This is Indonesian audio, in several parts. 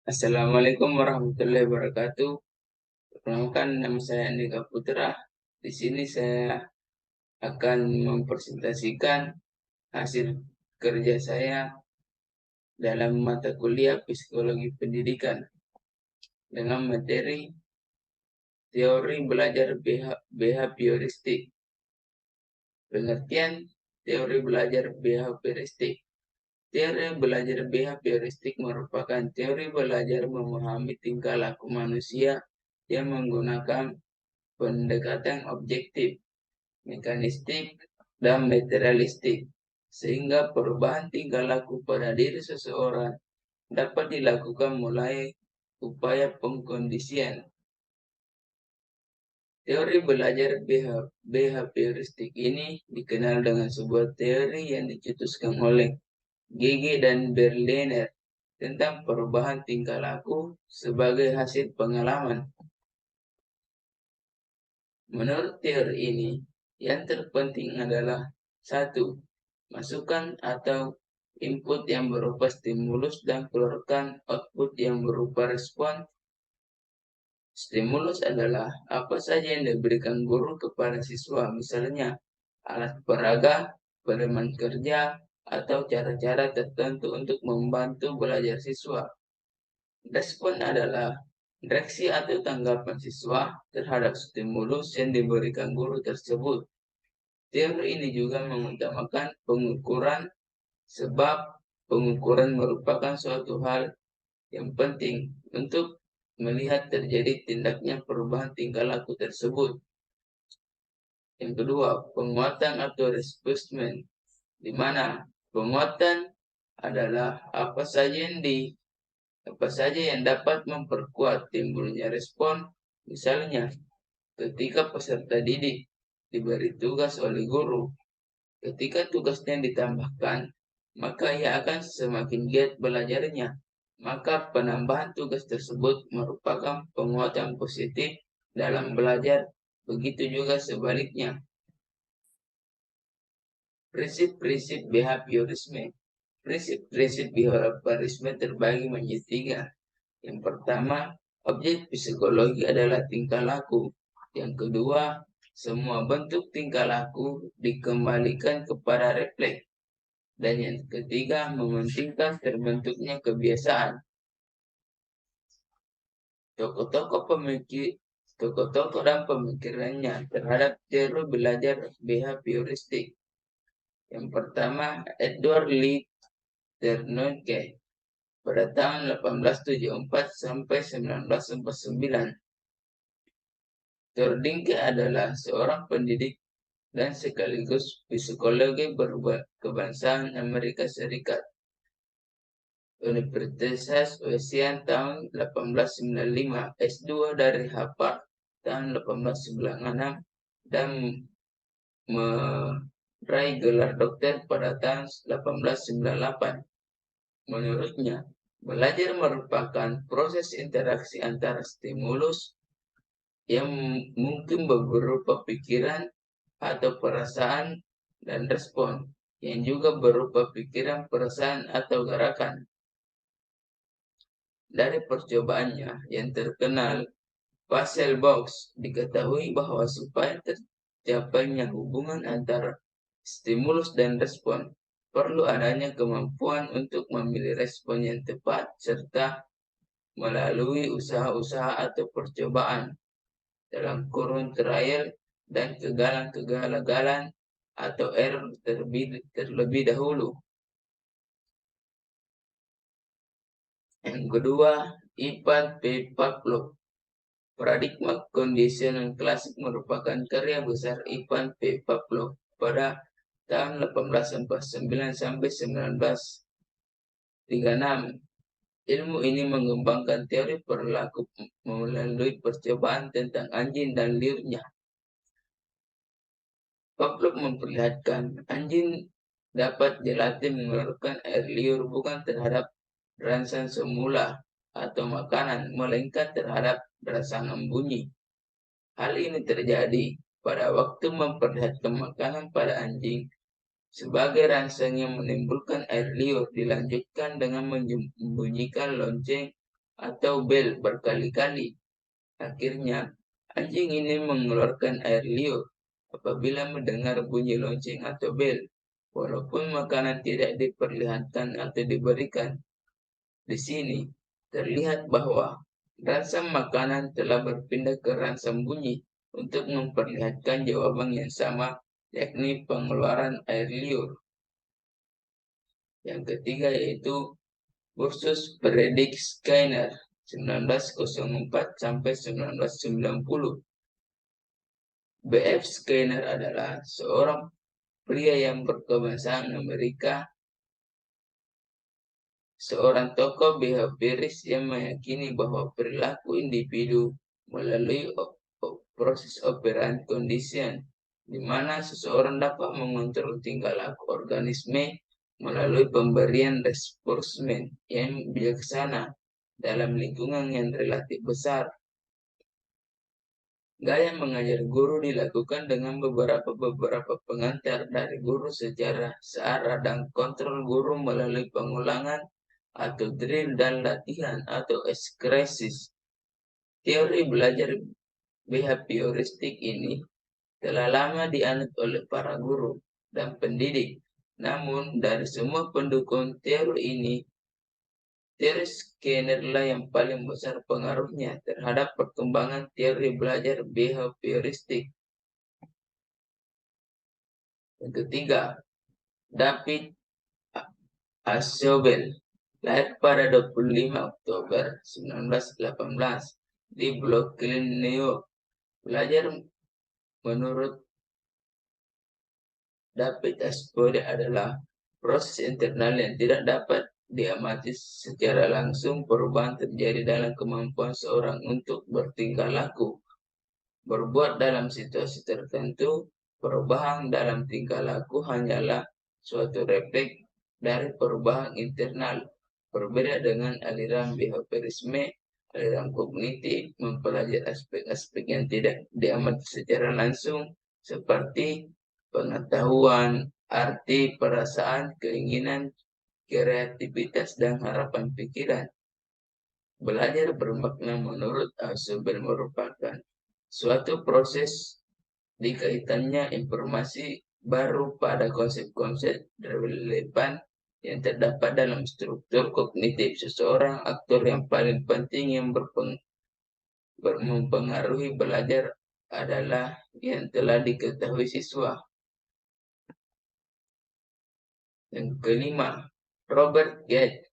Assalamualaikum warahmatullahi wabarakatuh. Perkenalkan, nama saya Andika Putra. Di sini saya akan mempresentasikan hasil kerja saya dalam mata kuliah Psikologi Pendidikan dengan materi teori belajar behavioristik. Pengertian teori belajar behavioristik. Teori belajar behavioristik merupakan teori belajar memahami tingkah laku manusia yang menggunakan pendekatan objektif, mekanistik, dan materialistik, sehingga perubahan tingkah laku pada diri seseorang dapat dilakukan mulai upaya pengkondisian. Teori belajar behavioristik ini dikenal dengan sebuah teori yang dicetuskan oleh G.G. dan Berliner tentang perubahan tingkah laku sebagai hasil pengalaman. Menurut teori ini, yang terpenting adalah satu, masukan atau input yang berupa stimulus dan keluarkan output yang berupa respon. Stimulus adalah apa saja yang diberikan guru kepada siswa, misalnya alat peraga, pedoman kerja, atau cara-cara tertentu untuk membantu belajar siswa. Respon adalah reaksi atau tanggapan siswa terhadap stimulus yang diberikan guru tersebut. Teori ini juga mengutamakan pengukuran sebab pengukuran merupakan suatu hal yang penting untuk melihat terjadi tindaknya perubahan tingkah laku tersebut. Yang kedua, penguatan atau reinforcement, di mana penguatan adalah apa saja yang dapat memperkuat timbulnya respon, misalnya ketika peserta didik diberi tugas oleh guru. Ketika tugasnya ditambahkan, maka ia akan semakin giat belajarnya. Maka penambahan tugas tersebut merupakan penguatan positif dalam belajar. Begitu juga sebaliknya. Prinsip-prinsip behaviorisme. Prinsip-prinsip behaviorisme terbagi menjadi tiga. Yang pertama, objek psikologi adalah tingkah laku. Yang kedua, semua bentuk tingkah laku dikembalikan kepada refleks. Dan yang ketiga, mementingkan terbentuknya kebiasaan. Tokoh-tokoh dan pemikirannya terhadap teori belajar behavioristik. Yang pertama, Edward Lee Terneuke pada tahun 1874 sampai 1949. Terneuke adalah seorang pendidik dan sekaligus psikologi berkebangsaan Amerika Serikat. Universitas Wesleyan tahun 1895, S2 dari Harvard tahun 1896, dan meraih gelar dokter pada tahun 1898. Menurutnya, belajar merupakan proses interaksi antara stimulus yang mungkin berupa pikiran atau perasaan dan respon yang juga berupa pikiran, perasaan, atau gerakan. Dari percobaannya yang terkenal, Puzzle Box, diketahui bahwa supaya tercapainya hubungan antara stimulus dan respon, perlu adanya kemampuan untuk memilih respon yang tepat serta melalui usaha-usaha atau percobaan dalam kurun trial dan kegagalan atau error terlebih dahulu. Yang kedua, Ivan P. Pavlov. Paradigma conditioning klasik merupakan karya besar Ivan P. Pavlov pada tahun 1849 sampai 1936. Ilmu ini mengembangkan teori perilaku melalui percobaan tentang anjing dan liurnya. Pavlov memperlihatkan anjing dapat dilatih mengeluarkan air liur bukan terhadap rangsangan semula atau makanan, melainkan terhadap rangsangan bunyi. Hal ini terjadi pada waktu memperlihatkan makanan pada anjing sebagai rangsang yang menimbulkan air liur, dilanjutkan dengan membunyikan lonceng atau bel berkali-kali. Akhirnya, anjing ini mengeluarkan air liur apabila mendengar bunyi lonceng atau bel, walaupun makanan tidak diperlihatkan atau diberikan. Di sini terlihat bahwa rasa makanan telah berpindah ke ransam bunyi untuk memperlihatkan jawaban yang sama, yakni pengeluaran air liur. Yang ketiga yaitu Ursus Fredrik Skinner 1904 sampai 1990. B.F. Skinner adalah seorang pria yang berkebangsaan Amerika, seorang tokoh behavioris yang meyakini bahwa perilaku individu melalui proses operant condition, di mana seseorang dapat mengontrol tingkah laku organisme melalui pemberian reinforcement yang bijaksana dalam lingkungan yang relatif besar. Gaya mengajar guru dilakukan dengan beberapa pengantar dari guru secara searah dan kontrol guru melalui pengulangan atau drill dan latihan atau ekskresis. Teori belajar behavioristik ini telah lama dianut oleh para guru dan pendidik. Namun, dari semua pendukung teori ini, teori Skinner lah yang paling besar pengaruhnya terhadap perkembangan teori belajar behavioristik. Yang ketiga, David Aschobel, lahir pada 25 Oktober 1918 di Brooklyn, New York. Belajar menurut David Aschobel adalah proses internal yang tidak dapat diamati secara langsung. Perubahan terjadi dalam kemampuan seorang untuk bertingkah laku, berbuat dalam situasi tertentu. Perubahan dalam tingkah laku hanyalah suatu refleks dari perubahan internal. Berbeda dengan aliran behaviorisme, aliran kognitif mempelajari aspek-aspek yang tidak diamati secara langsung, seperti pengetahuan, arti, perasaan, keinginan, kreativitas, dan harapan pikiran. Belajar bermakna menurut Aschobel merupakan suatu proses dikaitannya informasi baru pada konsep-konsep relevan yang terdapat dalam struktur kognitif seseorang. Aktor yang paling penting yang mempengaruhi belajar adalah yang telah diketahui siswa. Yang kelima, Robert Gates.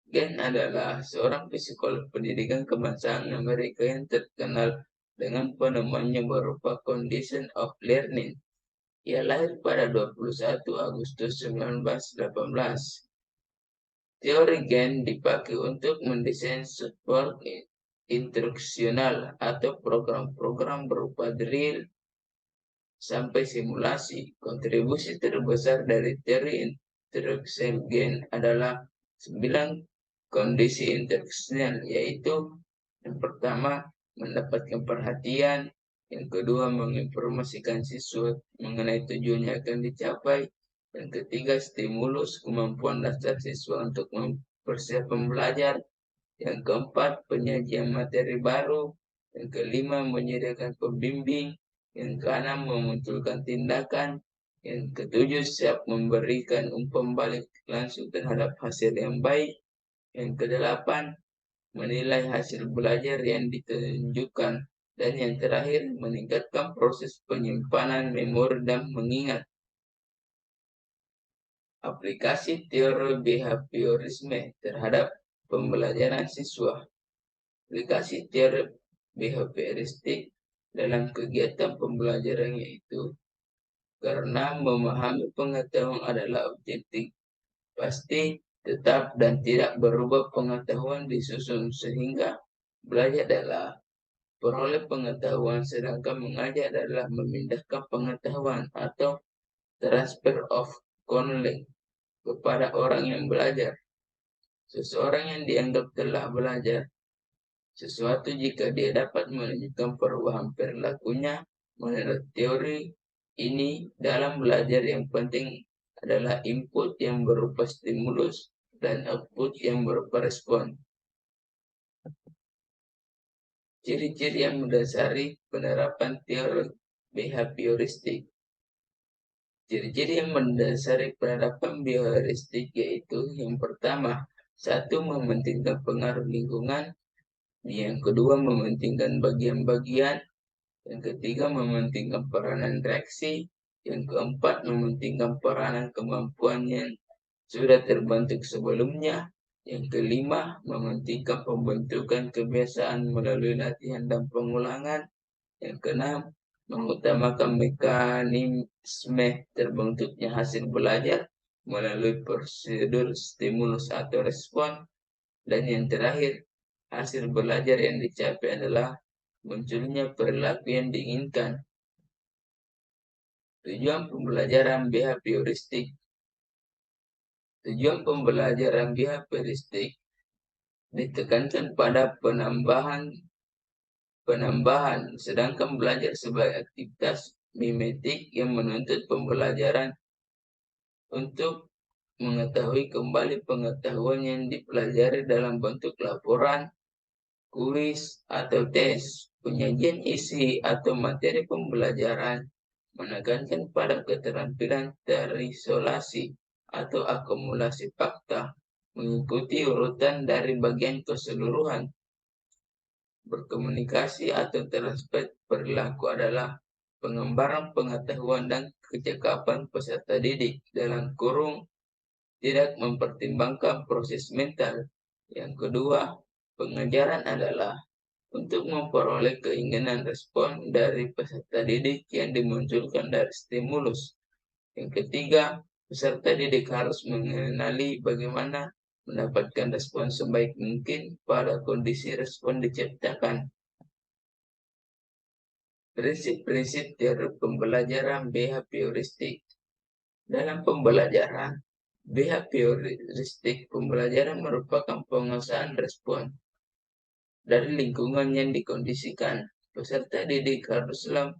Gates adalah seorang psikolog pendidikan kebangsaan Amerika yang terkenal dengan penemuannya berupa condition of learning. Ia lahir pada 21 Agustus 1918. Teori Gates dipakai untuk mendesain support instruksional atau program-program berupa drill sampai simulasi. Kontribusi terbesar dari teori instruksi Gates adalah 9 kondisi instruksional, yaitu yang pertama, mendapatkan perhatian. Yang kedua, menginformasikan siswa mengenai tujuan yang akan dicapai. Yang ketiga, stimulus kemampuan dasar siswa untuk mempersiapkan belajar. Yang keempat, penyajian materi baru. Yang kelima, menyediakan pembimbing. Yang keenam, memunculkan tindakan. Yang ketujuh, siap memberikan umpan balik langsung terhadap hasil yang baik. Yang kedelapan, menilai hasil belajar yang ditunjukkan. Dan yang terakhir, meningkatkan proses penyimpanan memori dan mengingat. Aplikasi teori behaviorisme terhadap pembelajaran siswa. Aplikasi teori behavioristik dalam kegiatan pembelajaran yaitu karena memahami pengetahuan adalah objektif, pasti, tetap, dan tidak berubah. Pengetahuan disusun sehingga belajar adalah peroleh pengetahuan, sedangkan mengajar adalah memindahkan pengetahuan atau transfer of knowledge kepada orang yang belajar. Seseorang yang dianggap telah belajar sesuatu jika dia dapat menunjukkan perubahan perilakunya. Menurut teori ini, dalam belajar yang penting adalah input yang berupa stimulus dan output yang berupa respon. Ciri-ciri yang mendasari penerapan teori behavioristik. Ciri-ciri yang mendasari penerapan behavioristik yaitu yang pertama, satu, mementingkan pengaruh lingkungan, yang kedua, mementingkan bagian-bagian, yang ketiga, mementingkan peranan reaksi, yang keempat, mementingkan peranan kemampuan yang sudah terbentuk sebelumnya, yang kelima, mementingkan pembentukan kebiasaan melalui latihan dan pengulangan, yang keenam, mengutamakan mekanisme terbentuknya hasil belajar melalui prosedur stimulus atau respon. Dan yang terakhir, hasil belajar yang dicapai adalah munculnya perilaku yang diinginkan. Tujuan pembelajaran behavioristik. Tujuan pembelajaran behavioristik ditekankan pada penambahan, sedangkan belajar sebagai aktivitas mimetik yang menuntut pembelajaran untuk mengetahui kembali pengetahuan yang dipelajari dalam bentuk laporan, kuis, atau tes. Penyajian isi atau materi pembelajaran menekankan pada keterampilan terisolasi atau akumulasi fakta, mengikuti urutan dari bagian keseluruhan. Berkomunikasi atau transfer perilaku adalah pengembaraan pengetahuan dan kecakapan peserta didik dalam kurung tidak mempertimbangkan proses mental. Yang kedua, pengajaran adalah untuk memperoleh keinginan respon dari peserta didik yang dimunculkan dari stimulus. Yang ketiga, peserta didik harus mengenali bagaimana mendapatkan respon sebaik mungkin pada kondisi respon diciptakan. Prinsip-prinsip teori pembelajaran behavioristik. Dalam pembelajaran, behavioristik pembelajaran merupakan penguasaan respon dari lingkungan yang dikondisikan. Peserta didik haruslah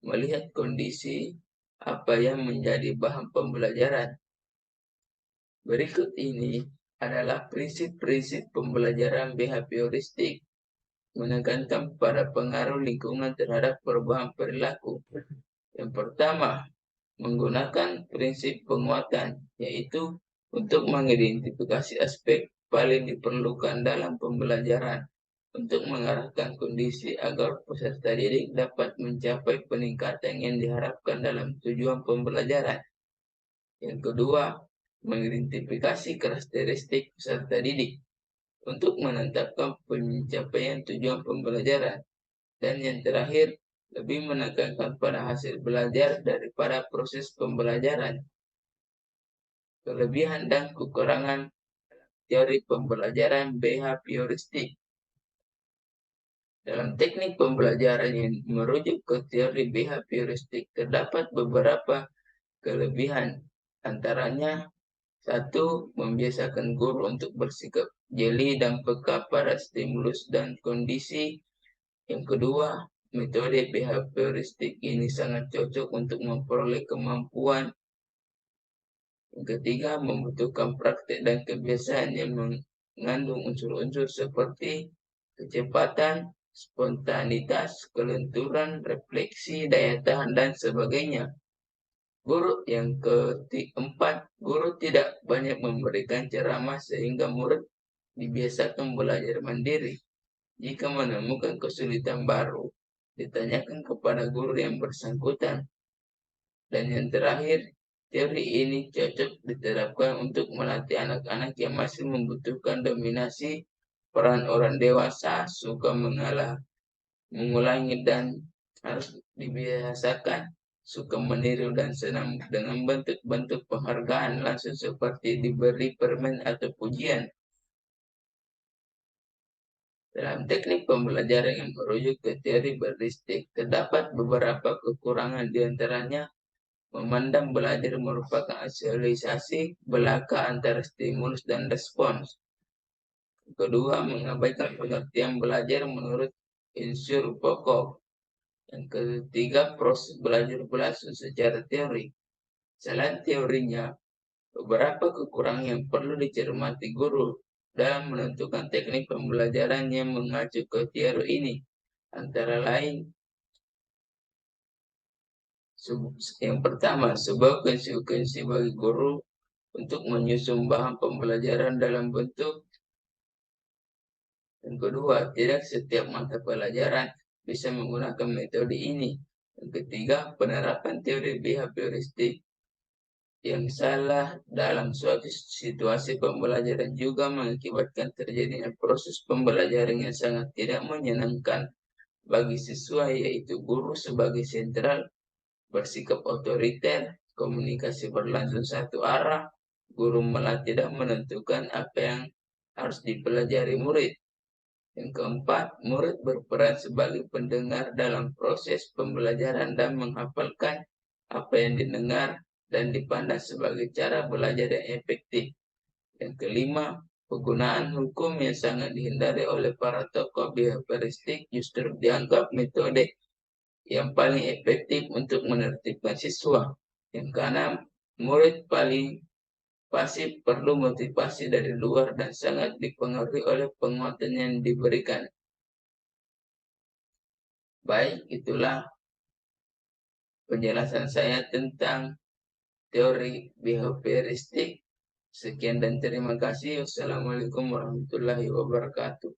melihat kondisi apa yang menjadi bahan pembelajaran. Berikut ini adalah prinsip-prinsip pembelajaran behavioristik menekankan pada pengaruh lingkungan terhadap perubahan perilaku. Yang pertama, menggunakan prinsip penguatan, yaitu untuk mengidentifikasi aspek paling diperlukan dalam pembelajaran untuk mengarahkan kondisi agar peserta didik dapat mencapai peningkatan yang diharapkan dalam tujuan pembelajaran. Yang kedua, mengidentifikasi karakteristik peserta didik untuk menetapkan pencapaian tujuan pembelajaran. Dan yang terakhir, lebih menekankan pada hasil belajar daripada proses pembelajaran. Kelebihan dan kekurangan teori pembelajaran behavioristik. Dalam teknik pembelajaran yang merujuk ke teori behavioristik, terdapat beberapa kelebihan. Antaranya, satu, membiasakan guru untuk bersikap jeli dan peka pada stimulus dan kondisi. Yang kedua, metode behavioristik ini sangat cocok untuk memperoleh kemampuan. Yang ketiga, membutuhkan praktek dan kebiasaan yang mengandung unsur-unsur seperti kecepatan, spontanitas, kelenturan, refleksi, daya tahan, dan sebagainya. Yang keempat, guru tidak banyak memberikan ceramah sehingga murid dibiasakan belajar mandiri. Jika menemukan kesulitan baru, ditanyakan kepada guru yang bersangkutan. Dan yang terakhir, teori ini cocok diterapkan untuk melatih anak-anak yang masih membutuhkan dominasi peran orang dewasa, suka mengalah, mengulangi, dan harus dibiasakan suka meniru dan senang dengan bentuk-bentuk penghargaan langsung seperti diberi permen atau pujian. Dalam teknik pembelajaran yang merujuk ke teori beristik, terdapat beberapa kekurangan, diantaranya memandang belajar merupakan asosiasi belaka antara stimulus dan respons. Kedua, mengabaikan pengertian belajar menurut unsur pokok. Yang ketiga, proses belajar berlangsung secara teori. Selain teorinya, beberapa kekurangan yang perlu dicermati guru dalam menentukan teknik pembelajaran yang mengacu ke teori ini. Antara lain, yang pertama, sebuah konsekuensi bagi guru untuk menyusun bahan pembelajaran dalam bentuk. Yang kedua, tidak setiap mata pelajaran bisa menggunakan metode ini. Yang ketiga, penerapan teori behavioristik yang salah dalam suatu situasi pembelajaran juga mengakibatkan terjadinya proses pembelajaran yang sangat tidak menyenangkan bagi siswa, yaitu guru sebagai sentral bersikap otoriter, komunikasi berlangsung satu arah, guru malah tidak menentukan apa yang harus dipelajari murid. Yang keempat, murid berperan sebagai pendengar dalam proses pembelajaran dan menghafalkan apa yang didengar dan dipandang sebagai cara belajar yang efektif. Yang kelima, penggunaan hukum yang sangat dihindari oleh para tokoh behavioristik justru dianggap metode yang paling efektif untuk menertibkan siswa. Yang keenam, murid paling pasif perlu motivasi dari luar dan sangat dipengaruhi oleh penguatan yang diberikan. Baik, itulah penjelasan saya tentang teori behavioristik. Sekian dan terima kasih. Wassalamualaikum warahmatullahi wabarakatuh.